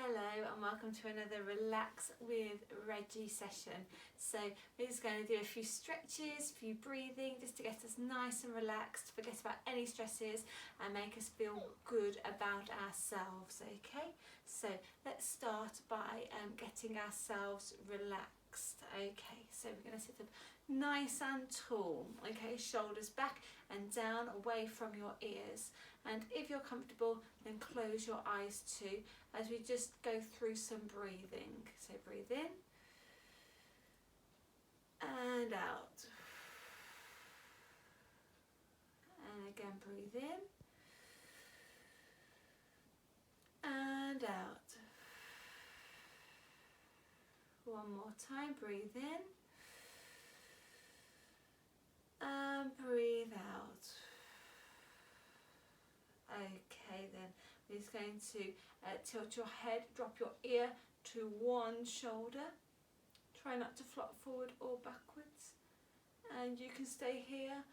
Hello and welcome to another Relax with Reggie session. So we're just going to do a few stretches, a few breathing, just to get us nice and relaxed, forget about any stresses and make us feel good about ourselves, okay? So let's start by getting ourselves relaxed, okay? So we're going to sit up nice and tall, okay? Shoulders back and down, away from your ears. And if you're comfortable, then close your eyes too, as we just go through some breathing. So breathe in and out. And again, breathe in and out. One more time, breathe in and breathe out. Okay then, we're just going to tilt your head, drop your ear to one shoulder. Try not to flop forward or backwards. And you can stay here,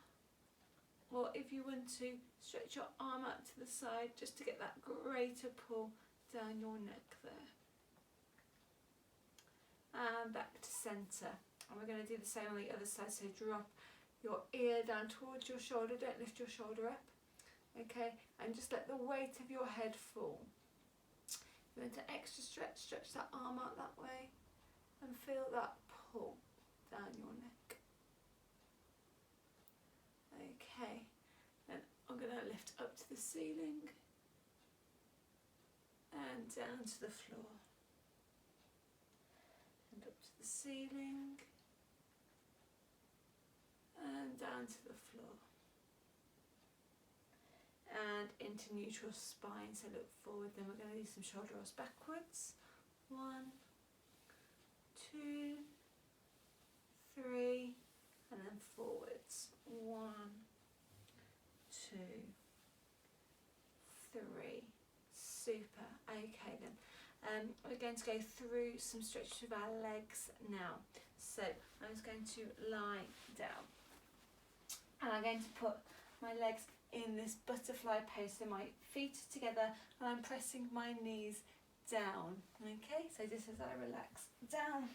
or if you want to, stretch your arm out to the side just to get that greater pull down your neck there. And back to centre. And we're going to do the same on the other side, so drop your ear down towards your shoulder, don't lift your shoulder up. Okay, and just let the weight of your head fall. You want to extra stretch that arm out that way and feel that pull down your neck. Okay, then I'm going to lift up to the ceiling and down to the floor. And up to the ceiling and down to the floor. And into neutral spine, so look forward. Then we're going to do some shoulder rolls backwards. 1, 2, 3, and then forwards. 1, 2, 3. Super. Okay then. We're going to go through some stretches of our legs now. So I'm just going to lie down, and I'm going to put my legs in this butterfly pose, so my feet are together and I'm pressing my knees down. Okay, so just as I relax down,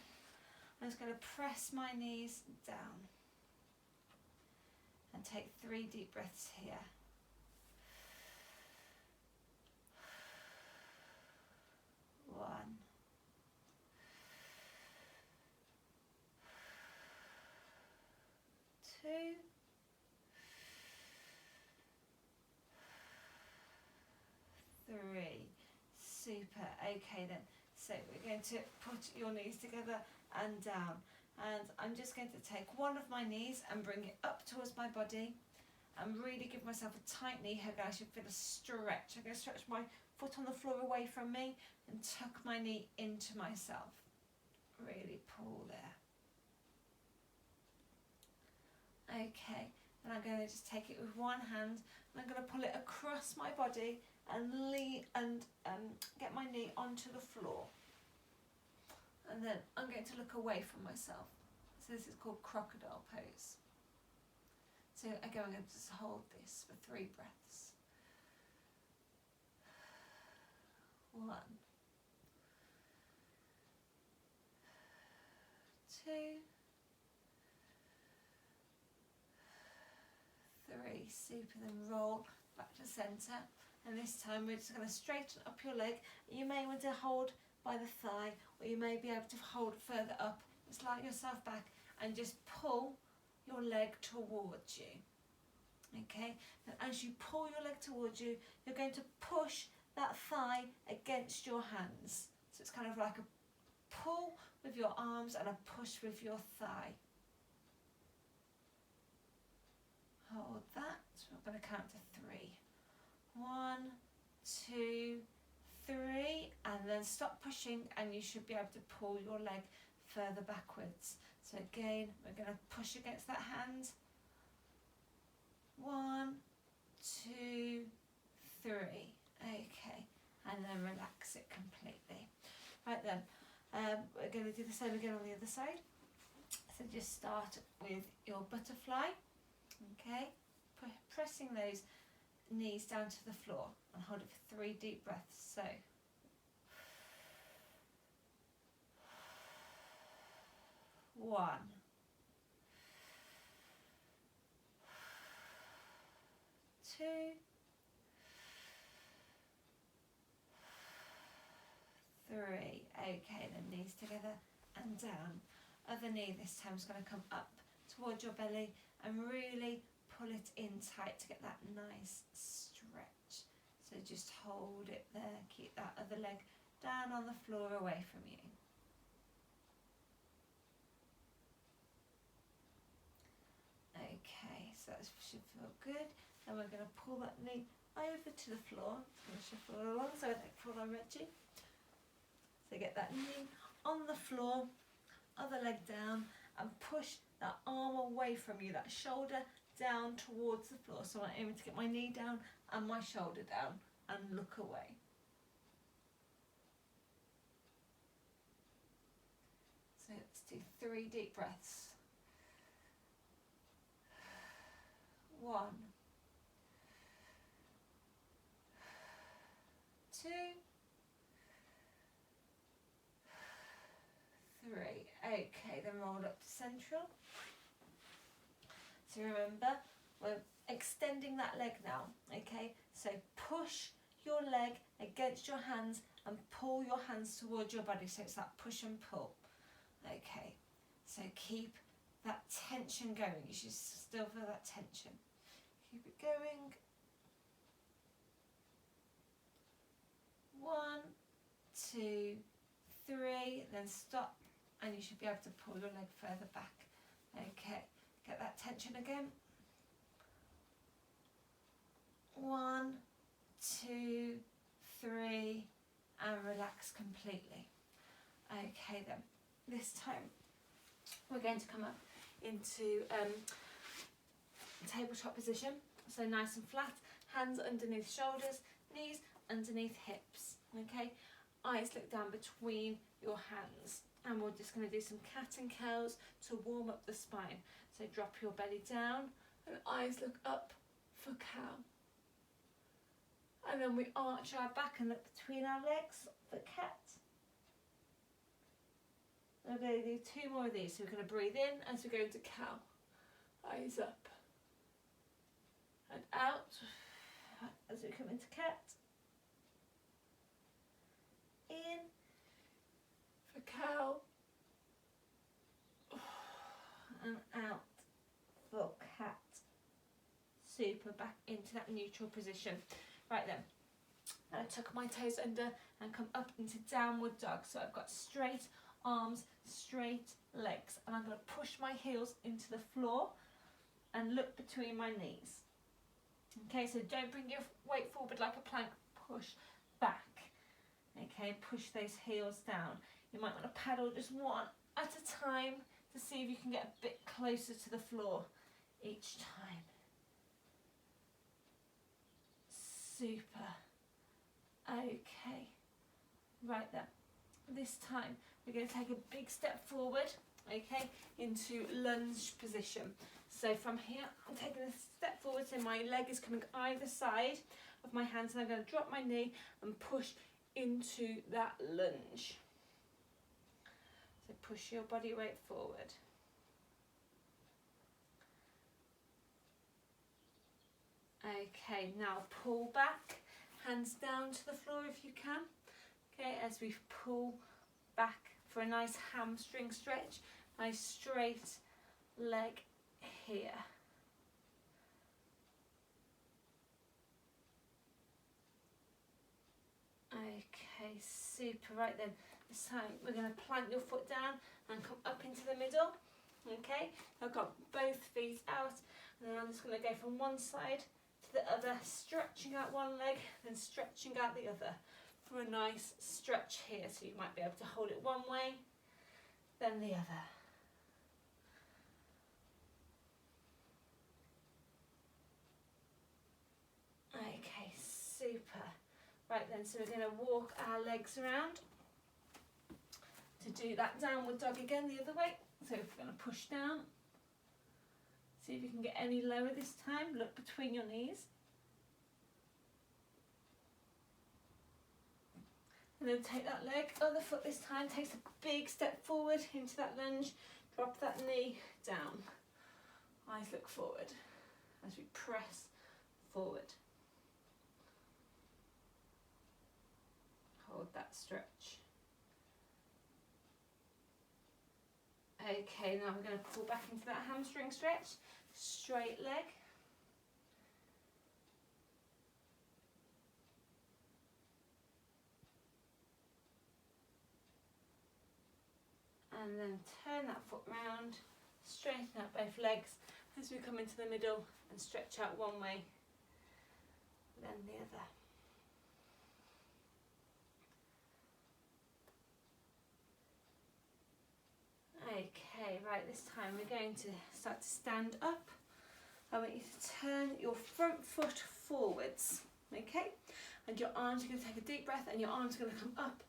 I'm just going to press my knees down and take 3 deep breaths here. One, 2, 3. Super. Okay then, so we're going to put your knees together and down, and I'm just going to take one of my knees and bring it up towards my body and really give myself a tight knee hug. I should feel a stretch. I'm going to stretch my foot on the floor away from me and tuck my knee into myself. Really pull there. Okay, and I'm going to just take it with one hand and I'm going to pull it across my body and lean and get my knee onto the floor. And then I'm going to look away from myself. So this is called crocodile pose. So again, I'm going to just hold this for 3 breaths. 1, 2, 3. Super. Then roll back to centre. And this time we're just going to straighten up your leg. You may want to hold by the thigh, or you may be able to hold further up. Just lie yourself back and just pull your leg towards you. Okay, and as you pull your leg towards you, you're going to push that thigh against your hands. So it's kind of like a pull with your arms and a push with your thigh. Hold that. So I'm going to count to 3. 1, 2, 3, and then stop pushing and you should be able to pull your leg further backwards. So again, we're going to push against that hand. 1, 2, 3. Okay, and then relax it completely. Right then, we're going to do the same again on the other side. So just start with your butterfly. Okay, pressing those knees down to the floor and hold it for 3 deep breaths. So 1, 2, 3. Okay, then knees together and down. Other knee this time is going to come up towards your belly and really pull it in tight to get that nice stretch. So just hold it there, keep that other leg down on the floor away from you. Okay, so that should feel good. Then we're going to pull that knee over to the floor. It's going to shuffle along so I don't fall on Reggie. So get that knee on the floor, other leg down, and push that arm away from you, that shoulder down towards the floor. So I'm aiming to get my knee down and my shoulder down and look away. So let's do 3 deep breaths. 1, 2, 3. Okay, then roll up to central. So remember, we're extending that leg now, okay? So push your leg against your hands and pull your hands towards your body. So it's that push and pull. Okay, so keep that tension going. You should still feel that tension. Keep it going. 1, 2, 3, then stop, and you should be able to pull your leg further back. Okay, get that tension again. 1, 2, 3, and relax completely. Okay then, this time we're going to come up into tabletop position. So nice and flat, hands underneath shoulders, knees underneath hips. Okay, eyes look down between your hands, and we're just going to do some cat and cows to warm up the spine. So drop your belly down and eyes look up for cow, and then we arch our back and look between our legs for cat. We're going to do 2 more of these. So we're going to breathe in as we go into cow, eyes up and out as we come into cat, in for cow, and out for cat. Super, back into that neutral position. Right then, I tuck my toes under and come up into downward dog. So I've got straight arms, straight legs, and I'm going to push my heels into the floor and look between my knees. Okay, so don't bring your weight forward like a plank, push back. Okay, push those heels down. You might want to paddle just one at a time to see if you can get a bit closer to the floor each time. Super. Okay, right then, this time we're going to take a big step forward, okay, into lunge position. So from here, I'm taking a step forward, so my leg is coming either side of my hands, and I'm going to drop my knee and push into that lunge. So push your body weight forward. Okay, now pull back, hands down to the floor if you can. Okay, as we pull back for a nice hamstring stretch, nice straight leg here. Okay, super. Right then, this time we're going to plant your foot down and come up into the middle. Okay, I've got both feet out, and then I'm just going to go from one side to the other, stretching out one leg, then stretching out the other for a nice stretch here. So you might be able to hold it one way, then the other. Okay, super. Right then, so we're going to walk our legs around to do that downward dog again the other way. So we're going to push down. See if you can get any lower this time. Look between your knees. And then take that leg, other foot this time, takes a big step forward into that lunge. Drop that knee down. Eyes look forward as we press forward. Hold that stretch. Okay, now we're going to pull back into that hamstring stretch. Straight leg. And then turn that foot round, straighten out both legs as we come into the middle and stretch out one way, then the other. Okay, right, this time we're going to start to stand up. I want you to turn your front foot forwards, okay? And your arms are going to take a deep breath and your arms are going to come up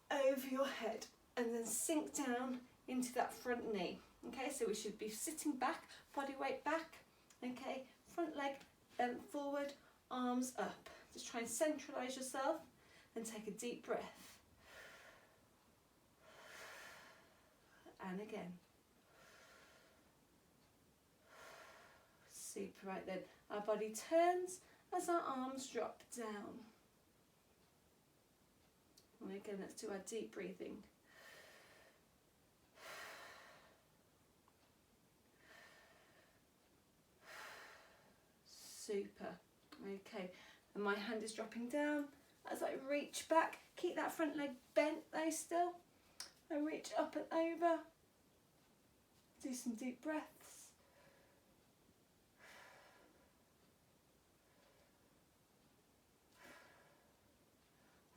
over your head and then sink down into that front knee. Okay, so we should be sitting back, body weight back, okay? Front leg bent forward, arms up. Just try and centralise yourself and take a deep breath. And again. Super, right then. Our body turns as our arms drop down. And again, let's do our deep breathing. Super. Okay, and my hand is dropping down as I reach back. Keep that front leg bent though still. And reach up and over. Do some deep breaths.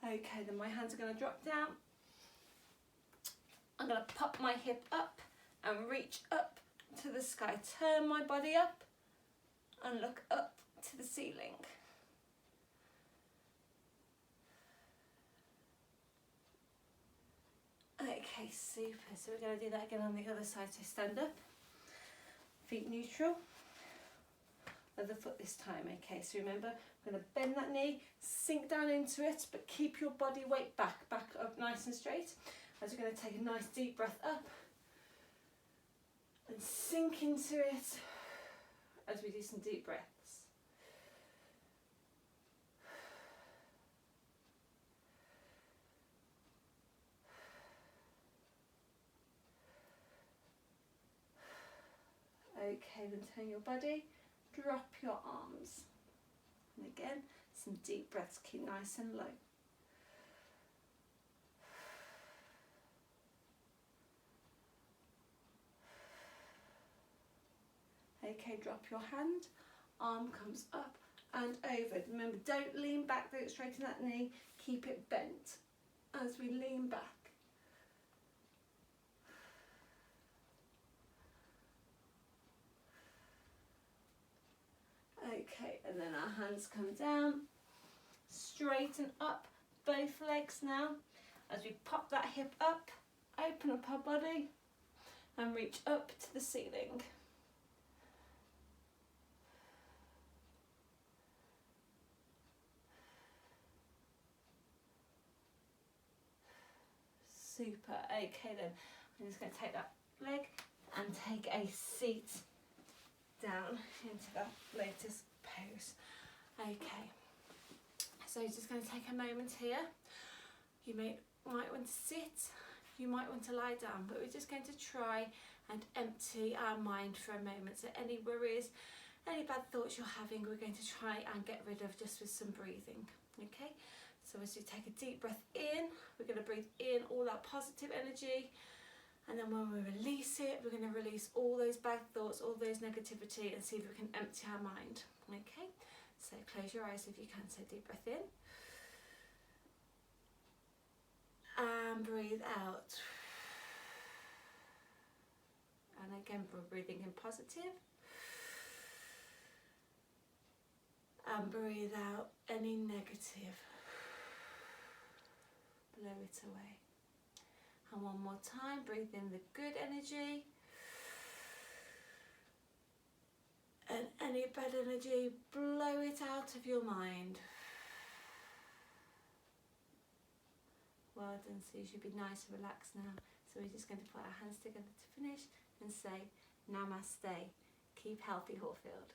Okay, then my hands are going to drop down. I'm going to pop my hip up and reach up to the sky. Turn my body up and look up to the ceiling. Okay, super. So we're going to do that again on the other side. So stand up, feet neutral, other foot this time. Okay, so remember, we're going to bend that knee, sink down into it, but keep your body weight back up nice and straight. As we're going to take a nice deep breath up and sink into it as we do some deep breaths. Okay, then turn your body, drop your arms. And again, some deep breaths, keep nice and low. Okay, drop your hand, arm comes up and over. Remember, don't lean back, don't straighten that knee, keep it bent as we lean back. Okay, and then our hands come down, straighten up both legs now as we pop that hip up, open up our body and reach up to the ceiling. Super. Okay then, I'm just going to take that leg and take a seat down into that latest pose. Okay, so just going to take a moment here. You might want to sit, you might want to lie down, but we're just going to try and empty our mind for a moment. So any worries, any bad thoughts you're having, we're going to try and get rid of just with some breathing. Okay, so as you take a deep breath in, we're going to breathe in all that positive energy. And then when we release it, we're going to release all those bad thoughts, all those negativity, and see if we can empty our mind. Okay, so close your eyes if you can. So deep breath in. And breathe out. And again, we're breathing in positive. And breathe out any negative. Blow it away. And one more time, breathe in the good energy. And any bad energy, blow it out of your mind. Well done, so you should be nice and relaxed now. So we're just going to put our hands together to finish and say namaste. Keep healthy, Hallfield.